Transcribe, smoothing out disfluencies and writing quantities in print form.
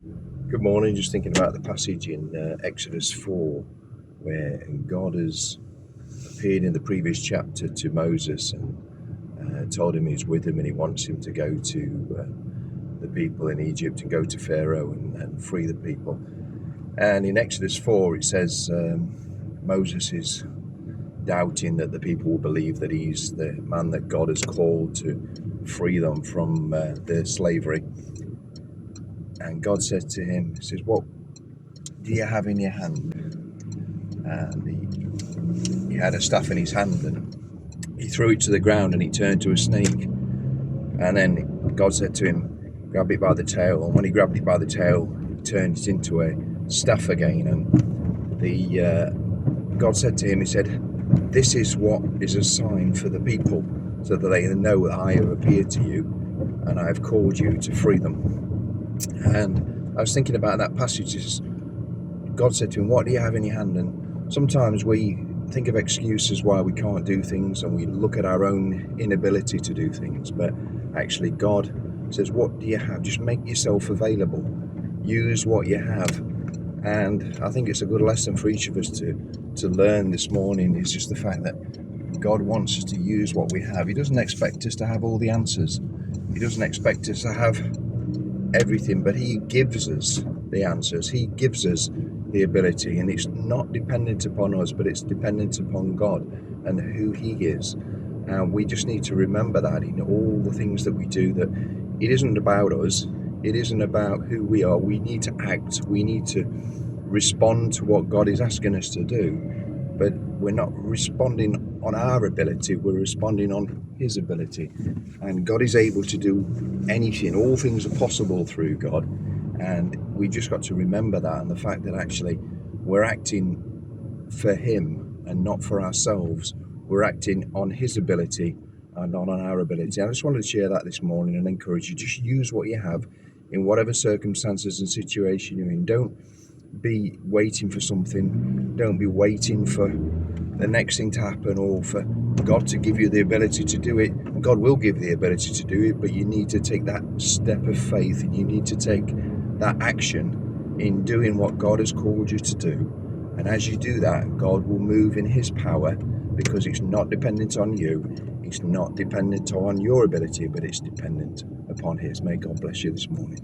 Good morning. Just thinking about the passage in Exodus 4, where God has appeared in the previous chapter to Moses and told him he's with him and he wants him to go to the people in Egypt and go to Pharaoh and free the people. And in Exodus 4, it says Moses is doubting that the people will believe that he's the man that God has called to free them from their slavery. And God says to him, he says, "What do you have in your hand?" And he had a staff in his hand and he threw it to the ground and it turned to a snake. And then God said to him, grab it by the tail. And when he grabbed it by the tail, he turned it into a staff again. And God said to him, he said, "This is what is a sign for the people, so that they know that I have appeared to you and I have called you to free them." And I was thinking about that passage. God said to him, "What do you have in your hand?" And sometimes we think of excuses why we can't do things, and we look at our own inability to do things. But actually, God says, "What do you have?" Just make yourself available. Use what you have. And I think it's a good lesson for each of us to learn this morning, is just the fact that God wants us to use what we have. He doesn't expect us to have all the answers. He doesn't expect us to have everything, but he gives us the answers. He gives us the ability, and it's not dependent upon us, but it's dependent upon God and who he is. And we just need to remember that in all the things that we do, that it isn't about us. It isn't about who we are. We need to act. We need to respond to what God is asking us to do. But we're not responding on our ability, we're responding on his ability. And God is able to do anything. All things are possible through God. And we just got to remember that, and the fact that actually we're acting for him and not for ourselves. We're acting on his ability and not on our ability. I just wanted to share that this morning and encourage you. Just use what you have in whatever circumstances and situation you're in. Don't be waiting for something. Don't be waiting for the next thing to happen or for God to give you the ability to do it. God will give the ability to do it, but you need to take that step of faith, and you need to take that action in doing what God has called you to do. And as you do that, God will move in his power, because it's not dependent on you. It's not dependent on your ability, but it's dependent upon his. May God bless you this morning.